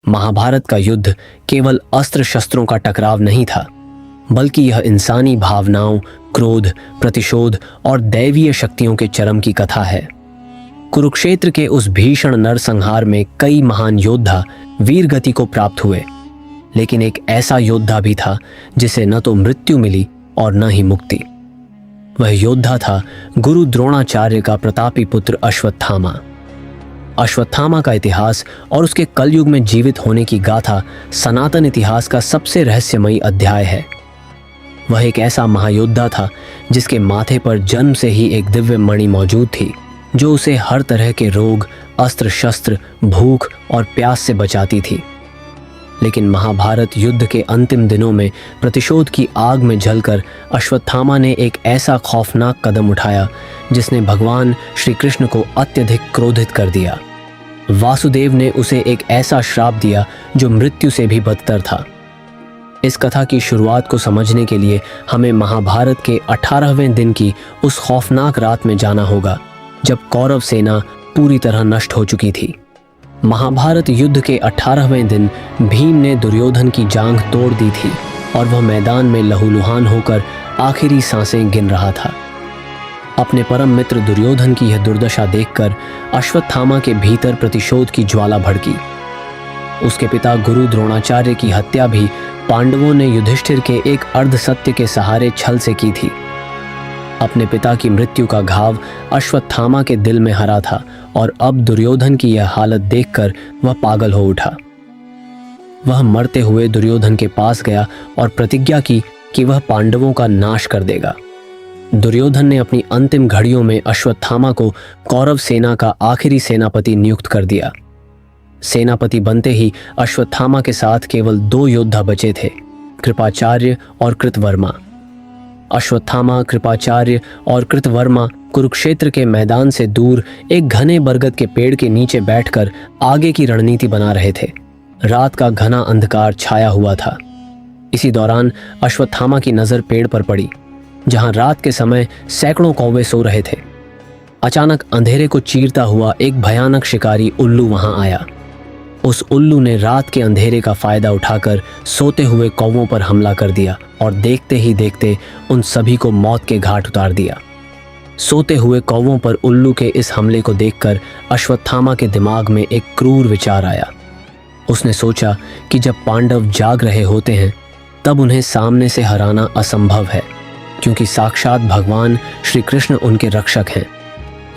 महाभारत का युद्ध केवल अस्त्र शस्त्रों का टकराव नहीं था, बल्कि यह इंसानी भावनाओं, क्रोध, प्रतिशोध और दैवीय शक्तियों के चरम की कथा है। कुरुक्षेत्र के उस भीषण नरसंहार में कई महान योद्धा वीर गति को प्राप्त हुए, लेकिन एक ऐसा योद्धा भी था जिसे न तो मृत्यु मिली और न ही मुक्ति। वह योद्धा था गुरु द्रोणाचार्य का प्रतापी पुत्र अश्वत्थामा। अश्वत्थामा का इतिहास और उसके कलयुग में जीवित होने की गाथा सनातन इतिहास का सबसे रहस्यमयी अध्याय है। वह एक ऐसा महायोद्धा था जिसके माथे पर जन्म से ही एक दिव्य मणि मौजूद थी, जो उसे हर तरह के रोग, अस्त्र शस्त्र, भूख और प्यास से बचाती थी। लेकिन महाभारत युद्ध के अंतिम दिनों में प्रतिशोध की आग में जलकर अश्वत्थामा ने एक ऐसा खौफनाक कदम उठाया जिसने भगवान श्री कृष्ण को अत्यधिक क्रोधित कर दिया। वासुदेव ने उसे एक ऐसा श्राप दिया जो मृत्यु से भी बदतर था। इस कथा की शुरुआत को समझने के लिए हमें महाभारत के 18वें दिन की उस खौफनाक रात में जाना होगा, जब कौरव सेना पूरी तरह नष्ट हो चुकी थी। महाभारत युद्ध के 18वें दिन भीम ने दुर्योधन की जांघ तोड़ दी थी और वह मैदान में लहूलुहान होकर आखिरी सांसें गिन रहा था। अपने परम मित्र दुर्योधन की यह दुर्दशा देखकर अश्वत्थामा के भीतर प्रतिशोध की ज्वाला भड़की। उसके पिता गुरु द्रोणाचार्य की हत्या भी पांडवों ने युधिष्ठिर के एक अर्धसत्य के सहारे छल से की थी। अपने पिता की मृत्यु का घाव अश्वत्थामा के दिल में हरा था और अब दुर्योधन की यह हालत देखकर वह पागल हो उठा। वह मरते हुए दुर्योधन के पास गया और प्रतिज्ञा की कि वह पांडवों का नाश कर देगा। दुर्योधन ने अपनी अंतिम घड़ियों में अश्वत्थामा को कौरव सेना का आखिरी सेनापति नियुक्त कर दिया। सेनापति बनते ही अश्वत्थामा के साथ केवल 2 योद्धा बचे थे, कृपाचार्य और कृतवर्मा। अश्वत्थामा, कृपाचार्य और कृतवर्मा कुरुक्षेत्र के मैदान से दूर एक घने बरगद के पेड़ के नीचे बैठकर आगे की रणनीति बना रहे थे। रात का घना अंधकार छाया हुआ था। इसी दौरान अश्वत्थामा की नजर पेड़ पर पड़ी, जहां रात के समय सैकड़ों कौवे सो रहे थे। अचानक अंधेरे को चीरता हुआ एक भयानक शिकारी उल्लू वहां आया। उस उल्लू ने रात के अंधेरे का फायदा उठाकर सोते हुए कौवों पर हमला कर दिया और देखते ही देखते उन सभी को मौत के घाट उतार दिया। सोते हुए कौवों पर उल्लू के इस हमले को देखकर अश्वत्थामा के दिमाग में एक क्रूर विचार आया। उसने सोचा कि जब पांडव जाग रहे होते हैं तब उन्हें सामने से हराना असंभव है, क्योंकि साक्षात भगवान श्री कृष्ण उनके रक्षक हैं।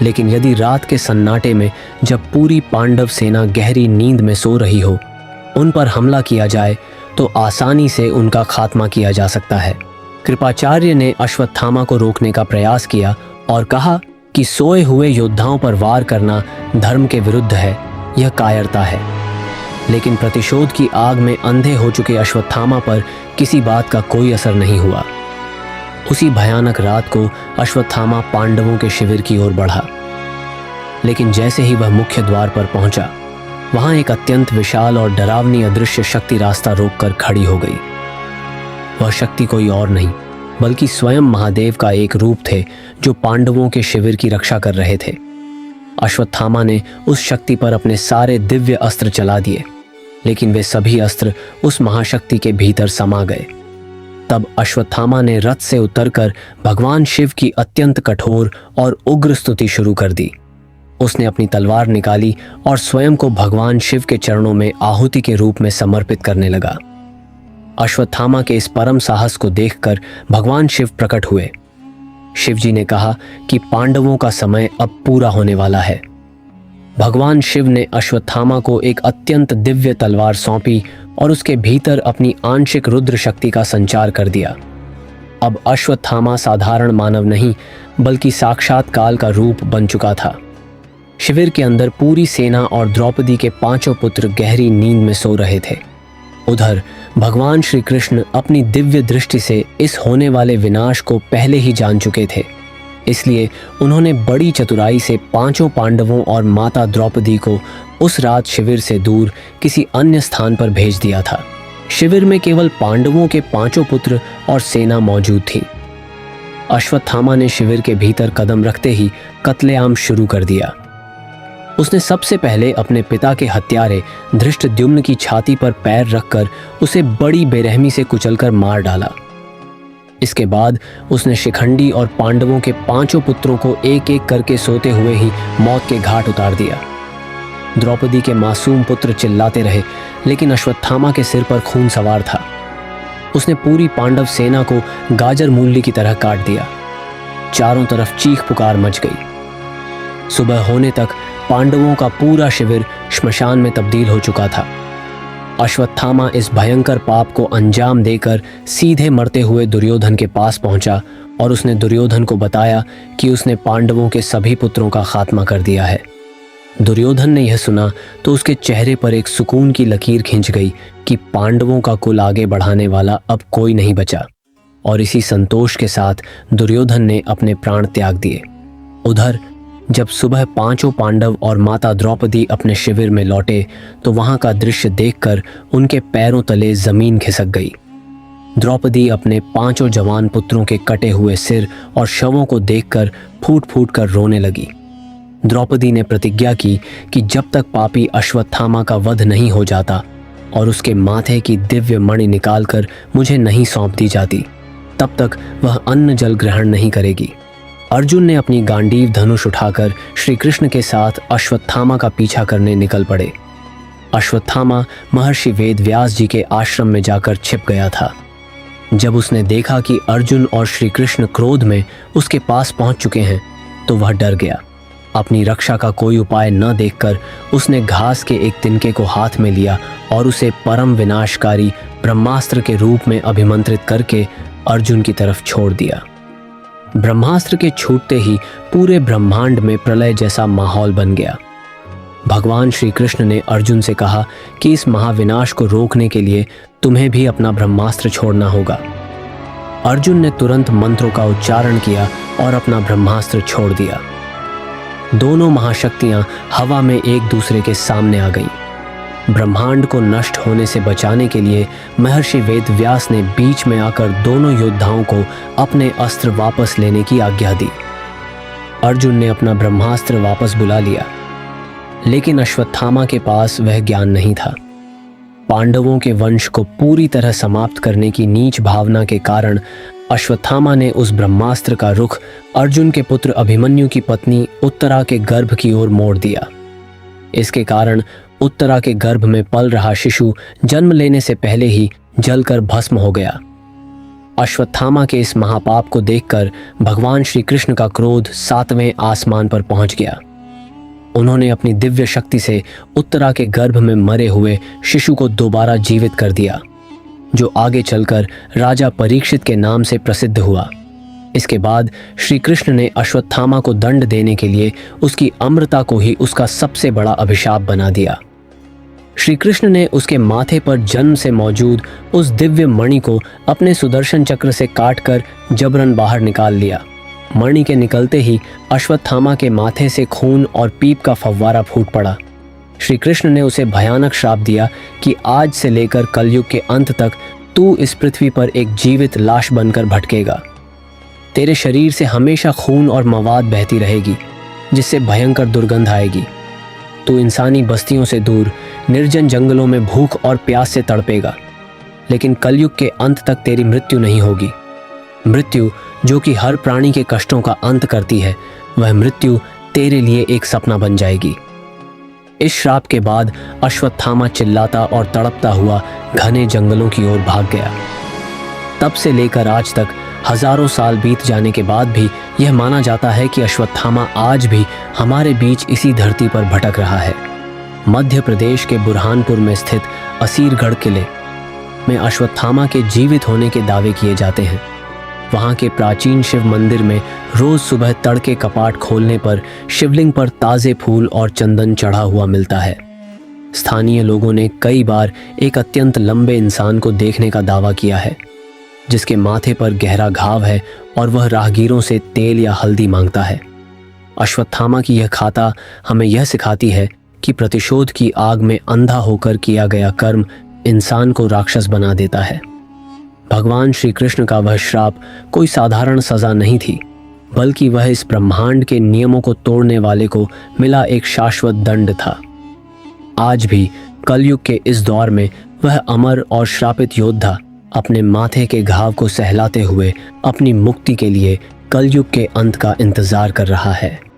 लेकिन यदि रात के सन्नाटे में जब पूरी पांडव सेना गहरी नींद में सो रही हो, उन पर हमला किया जाए तो आसानी से उनका खात्मा किया जा सकता है। कृपाचार्य ने अश्वत्थामा को रोकने का प्रयास किया और कहा कि सोए हुए योद्धाओं पर वार करना धर्म के विरुद्ध है, यह कायरता है। लेकिन प्रतिशोध की आग में अंधे हो चुके अश्वत्थामा पर किसी बात का कोई असर नहीं हुआ। उसी भयानक रात को अश्वत्थामा पांडवों के शिविर की ओर बढ़ा। लेकिन जैसे ही वह मुख्य द्वार पर पहुंचा, वहां एक अत्यंत विशाल और डरावनी अदृश्य शक्ति रास्ता रोककर खड़ी हो गई। वह शक्ति कोई और नहीं बल्कि स्वयं महादेव का एक रूप थे, जो पांडवों के शिविर की रक्षा कर रहे थे। अश्वत्थामा ने उस शक्ति पर अपने सारे दिव्य अस्त्र चला दिए, लेकिन वे सभी अस्त्र उस महाशक्ति के भीतर समा गए। तब अश्वत्थामा ने रथ से उतरकर भगवान शिव की अत्यंत कठोर और उग्र स्तुति शुरू कर दी। उसने अपनी तलवार निकाली और स्वयं को भगवान शिव के चरणों में आहुति के रूप में समर्पित करने लगा। अश्वत्थामा के इस परम साहस को देखकर भगवान शिव प्रकट हुए। शिवजी ने कहा कि पांडवों का समय अब पूरा होने वाला है। भगवान शिव ने अश्वत्थामा को एक अत्यंत दिव्य तलवार सौंपी और उसके भीतर अपनी आंशिक रुद्र शक्ति का संचार कर दिया। अब अश्वत्थामा साधारण मानव नहीं बल्कि साक्षात काल का रूप बन चुका था। शिविर के अंदर पूरी सेना और द्रौपदी के 5 पुत्र गहरी नींद में सो रहे थे। उधर भगवान श्री कृष्ण अपनी दिव्य दृष्टि से इस होने वाले विनाश को पहले ही जान चुके थे, इसलिए उन्होंने बड़ी चतुराई से 5 पांडवों और माता द्रौपदी को उस रात शिविर से दूर किसी अन्य स्थान पर भेज दिया था। शिविर में केवल पांडवों के 5 पुत्र और सेना मौजूद थी। अश्वत्थामा ने शिविर के भीतर कदम रखते ही कत्लेआम शुरू कर दिया। उसने सबसे पहले अपने पिता के हत्यारे धृष्टद्युम्न की छाती पर पैर रखकर उसे बड़ी बेरहमी से कुचलकर मार डाला। इसके बाद उसने शिखंडी और पांडवों के 5 पुत्रों को एक एक करके सोते हुए ही मौत के घाट उतार दिया। द्रौपदी के मासूम पुत्र चिल्लाते रहे, लेकिन अश्वत्थामा के सिर पर खून सवार था। उसने पूरी पांडव सेना को गाजर मूली की तरह काट दिया। चारों तरफ चीख पुकार मच गई। सुबह होने तक पांडवों का पूरा शिविर श्मशान में तब्दील हो चुका था। अश्वत्थामा इस भयंकर पाप को अंजाम देकर सीधे मरते हुए दुर्योधन के पास पहुंचा और उसने दुर्योधन को बताया कि उसने पांडवों के सभी पुत्रों का खात्मा कर दिया है। दुर्योधन ने यह सुना तो उसके चेहरे पर एक सुकून की लकीर खिंच गई कि पांडवों का कुल आगे बढ़ाने वाला अब कोई नहीं बचा, और इसी संतोष के साथ दुर्योधन ने अपने प्राण त्याग दिए। उधर जब सुबह 5 पांडव और माता द्रौपदी अपने शिविर में लौटे तो वहां का दृश्य देखकर उनके पैरों तले जमीन खिसक गई। द्रौपदी अपने 5 जवान पुत्रों के कटे हुए सिर और शवों को देखकर फूट फूट कर रोने लगी। द्रौपदी ने प्रतिज्ञा की कि जब तक पापी अश्वत्थामा का वध नहीं हो जाता और उसके माथे की दिव्य मणि निकालकर मुझे नहीं सौंप दी जाती, तब तक वह अन्न जल ग्रहण नहीं करेगी। अर्जुन ने अपनी गांडीव धनुष उठाकर श्री कृष्ण के साथ अश्वत्थामा का पीछा करने निकल पड़े। अश्वत्थामा महर्षि वेदव्यास जी के आश्रम में जाकर छिप गया था। जब उसने देखा कि अर्जुन और श्री कृष्ण क्रोध में उसके पास पहुंच चुके हैं तो वह डर गया। अपनी रक्षा का कोई उपाय न देखकर उसने घास के एक तिनके को हाथ में लिया और उसे परम विनाशकारी ब्रह्मास्त्र के रूप में अभिमंत्रित करके अर्जुन की तरफ छोड़ दिया। ब्रह्मास्त्र के छूटते ही पूरे ब्रह्मांड में प्रलय जैसा माहौल बन गया। भगवान श्री कृष्ण ने अर्जुन से कहा कि इस महाविनाश को रोकने के लिए तुम्हें भी अपना ब्रह्मास्त्र छोड़ना होगा। अर्जुन ने तुरंत मंत्रों का उच्चारण किया और अपना ब्रह्मास्त्र छोड़ दिया। दोनों महाशक्तियां हवा में एक दूसरे के सामने आ गईं। ब्रह्मांड को नष्ट होने से बचाने के लिए महर्षि वेदव्यास ने बीच में आकर दोनों योद्धाओं को अपने अस्त्र वापस लेने की आज्ञा दी। अर्जुन ने अपना ब्रह्मास्त्र वापस बुला लिया, लेकिन अश्वत्थामा के पास वह ज्ञान नहीं था। पांडवों के वंश को पूरी तरह समाप्त करने की नीच भावना के कारण अश्वत्थामा ने उस ब्रह्मास्त्र का रुख अर्जुन के पुत्र अभिमन्यु की पत्नी उत्तरा के गर्भ की ओर मोड़ दिया। इसके कारण उत्तरा के गर्भ में पल रहा शिशु जन्म लेने से पहले ही जलकर भस्म हो गया। अश्वत्थामा के इस महापाप को देखकर भगवान श्री कृष्ण का क्रोध 7वें आसमान पर पहुंच गया। उन्होंने अपनी दिव्य शक्ति से उत्तरा के गर्भ में मरे हुए शिशु को दोबारा जीवित कर दिया, जो आगे चलकर राजा परीक्षित के नाम से प्रसिद्ध हुआ। इसके बाद श्री कृष्ण ने अश्वत्थामा को दंड देने के लिए उसकी अमृता को ही उसका सबसे बड़ा अभिशाप बना दिया। श्री कृष्ण ने उसके माथे पर जन्म से मौजूद उस दिव्य मणि को अपने सुदर्शन चक्र से काटकर जबरन बाहर निकाल लिया। मणि के निकलते ही अश्वत्थामा के माथे से खून और पीप का फव्वारा फूट पड़ा। श्री कृष्ण ने उसे भयानक श्राप दिया कि आज से लेकर कलयुग के अंत तक तू इस पृथ्वी पर एक जीवित लाश बनकर भटकेगा। तेरे शरीर से हमेशा खून और मवाद बहती रहेगी, जिससे भयंकर दुर्गंध आएगी। तू इंसानी बस्तियों से दूर निर्जन जंगलों में भूख और प्यास से तड़पेगा, लेकिन कलयुग के अंत तक तेरी मृत्यु नहीं होगी। मृत्यु जो कि हर प्राणी के कष्टों का अंत करती है, वह मृत्यु तेरे लिए एक सपना बन जाएगी। इस श्राप के बाद अश्वत्थामा चिल्लाता और तड़पता हुआ घने जंगलों की ओर भाग गया। तब से लेकर आज तक हजारों साल बीत जाने के बाद भी यह माना जाता है कि अश्वत्थामा आज भी हमारे बीच इसी धरती पर भटक रहा है। मध्य प्रदेश के बुरहानपुर में स्थित असीरगढ़ किले में अश्वत्थामा के जीवित होने के दावे किए जाते हैं। वहाँ के प्राचीन शिव मंदिर में रोज सुबह तड़के कपाट खोलने पर शिवलिंग पर ताज़े फूल और चंदन चढ़ा हुआ मिलता है। स्थानीय लोगों ने कई बार एक अत्यंत लंबे इंसान को देखने का दावा किया है, जिसके माथे पर गहरा घाव है और वह राहगीरों से तेल या हल्दी मांगता है। अश्वत्थामा की यह खाता हमें यह सिखाती है कि प्रतिशोध की आग में अंधा होकर किया गया कर्म इंसान को राक्षस बना देता है। भगवान श्री कृष्ण का वह श्राप कोई साधारण सजा नहीं थी, बल्कि वह इस ब्रह्मांड के नियमों को तोड़ने वाले को मिला एक शाश्वत दंड था। आज भी कलयुग के इस दौर में वह अमर और श्रापित योद्धा अपने माथे के घाव को सहलाते हुए अपनी मुक्ति के लिए कलयुग के अंत का इंतजार कर रहा है।